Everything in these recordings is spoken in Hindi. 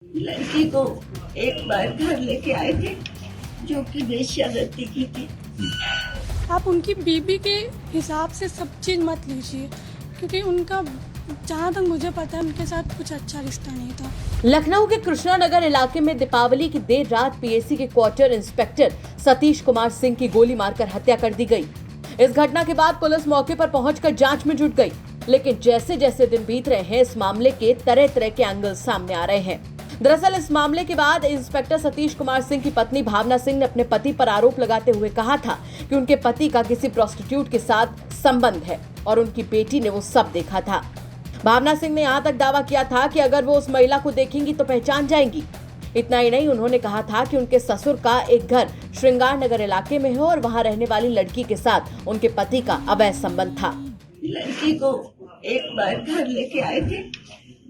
लड़की को एक बार घर लेके आए थे जो कि वेश्यावृत्ति की थी। आप उनकी बीबी के हिसाब से सब चीज़ मत लीजिए, क्योंकि उनका जहाँ तक मुझे पता है उनके साथ कुछ अच्छा रिश्ता नहीं था। लखनऊ के कृष्णा नगर इलाके में दीपावली की देर रात पीएसी के क्वार्टर इंस्पेक्टर सतीश कुमार सिंह की गोली मारकर हत्या कर दी गई। इस घटना के बाद पुलिस मौके पर पहुंचकर जांच में जुट गई, लेकिन जैसे जैसे दिन बीत रहे हैं इस मामले के तरह तरह के एंगल सामने आ रहे हैं। दरअसल इस मामले के बाद इंस्पेक्टर सतीश कुमार सिंह की पत्नी भावना सिंह ने अपने पति पर आरोप लगाते हुए कहा था कि उनके पति का किसी प्रोस्टिट्यूट के साथ संबंध है और उनकी बेटी ने वो सब देखा था। भावना सिंह ने यहाँ तक दावा किया था कि अगर वो उस महिला को देखेंगी तो पहचान जाएंगी। इतना ही नहीं, उन्होंने कहा था कि उनके ससुर का एक घर श्रृंगार नगर इलाके में है और वहाँ रहने वाली लड़की के साथ उनके पति का अवैध संबंध था। लड़की को एक बार घर लेके आए थे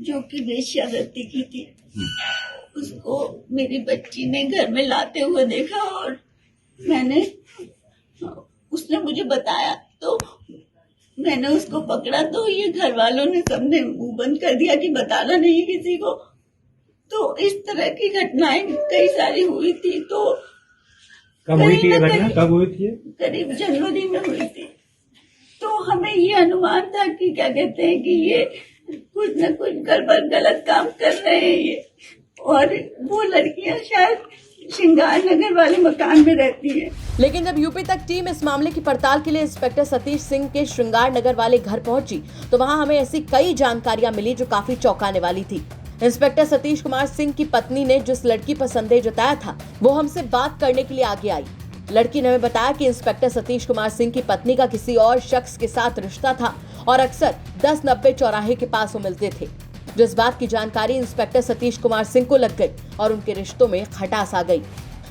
जो कि वेश्यावृत्ति की थी। उसको मेरी बच्ची ने घर में लाते हुए देखा और उसने मुझे बताया, तो मैंने उसको पकड़ा तो ये घर वालों ने सबने मुंह बंद कर दिया कि बताना नहीं किसी को। तो इस तरह की घटनाएं कई सारी हुई थी। तो कब हुई थी ये घटना? कब हुई थी? करीब जनवरी में हुई थी। तो हमें ये अनुमान था कि क्या कहते हैं कि ये कुछ न कुछ गड़बड़ गलत काम कर रहे हैं ये, और वो लड़कियां शायद श्रृंगार नगर वाले मकान में रहती हैं। लेकिन जब यूपी तक टीम इस मामले की पड़ताल के लिए इंस्पेक्टर सतीश सिंह के श्रृंगार नगर वाले घर पहुंची तो वहां हमें ऐसी कई जानकारियां मिली जो काफी चौंकाने वाली थी। इंस्पेक्टर सतीश कुमार सिंह की पत्नी ने जिस लड़की पर संदेह जताया था वो हमसे बात करने के लिए आगे आई। लड़की ने हमें बताया कि इंस्पेक्टर सतीश कुमार सिंह की पत्नी का किसी और शख्स के साथ रिश्ता था और अक्सर 10-90 चौराहे के पास वो मिलते थे। जिस बात की जानकारी इंस्पेक्टर सतीश कुमार सिंह को लग गई और उनके रिश्तों में खटास आ गई।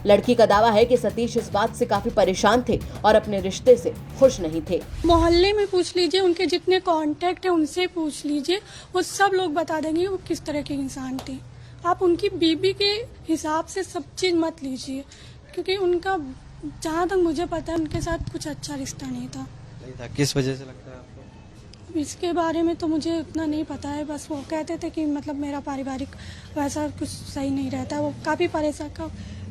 लड़की का दावा है कि सतीश इस बात से काफी परेशान थे और अपने रिश्ते से खुश नहीं थे। मोहल्ले में पूछ लीजिए, उनके जितने कांटेक्ट है उनसे पूछ लीजिए, वो सब लोग बता देंगे वो किस तरह के इंसान थे। आप उनकी बीबी के हिसाब से सब चीज़ मत लीजिए, क्योंकि उनका जहाँ तक मुझे पता है उनके साथ कुछ अच्छा रिश्ता नहीं था। किस वजह से लगता है आपको? इसके बारे में तो मुझे उतना नहीं पता है, बस वो कहते थे कि मतलब मेरा पारिवारिक वैसा कुछ सही नहीं रहता। वो काफ़ी परेशान,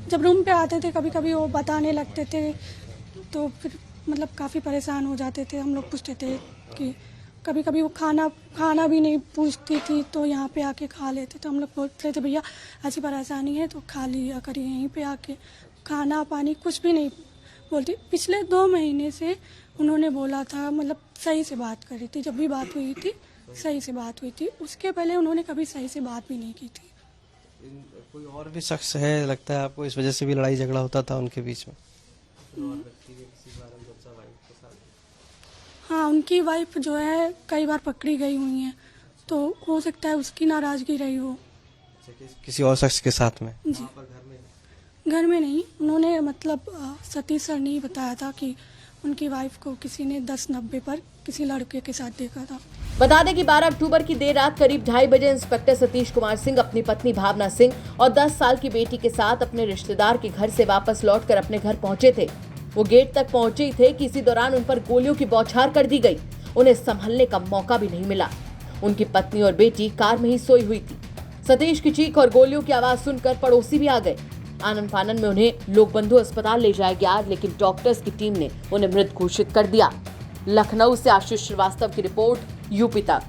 जब रूम पे आते थे कभी कभी वो बताने लगते थे तो फिर मतलब काफ़ी परेशान हो जाते थे। हम लोग पूछते थे कि कभी कभी वो खाना भी नहीं पूछती थी तो यहाँ पे आके खा लेते। तो हम लोग बोलते थे भैया ऐसी परेशानी है तो खा लिया करिए यहीं पे आके, खाना पानी कुछ भी नहीं बोलती। पिछले 2 महीने से उन्होंने बोला था, मतलब सही से बात करी थी, जब भी बात हुई थी सही से बात हुई थी। उसके पहले उन्होंने कभी सही से बात भी नहीं की थी। कोई और भी शख्स है लगता है आपको, इस वजह से भी लड़ाई झगड़ा होता था उनके बीच में? हाँ, उनकी वाइफ जो है कई बार पकड़ी गई हुई है, तो हो सकता है उसकी नाराजगी रही हो। किसी और शख्स के साथ में? जी, घर में नहीं। उन्होंने मतलब सतीश सर ने ही बताया था कि उनकी वाइफ को किसी ने 10-90 पर किसी लड़के के साथ देखा था। बता दें कि 12 अक्टूबर की देर रात करीब 2:30 बजे इंस्पेक्टर सतीश कुमार सिंह अपनी पत्नी भावना सिंह और 10 साल की बेटी के साथ अपने रिश्तेदार के घर से वापस लौटकर अपने घर पहुंचे थे। वो गेट तक पहुंचे ही थे कि इसी दौरान उन पर गोलियों की बौछार कर दी गई। उन्हें संभलने का मौका भी नहीं मिला। उनकी पत्नी और बेटी कार में ही सोई हुई थी। सतीश की चीख और गोलियों की आवाज सुनकर पड़ोसी भी आ गए। आनन फानन में उन्हें लोक बंधु अस्पताल ले जाया गया, लेकिन डॉक्टर्स की टीम ने उन्हें मृत घोषित कर दिया। लखनऊ से आशीष श्रीवास्तव की रिपोर्ट, यूपी तक।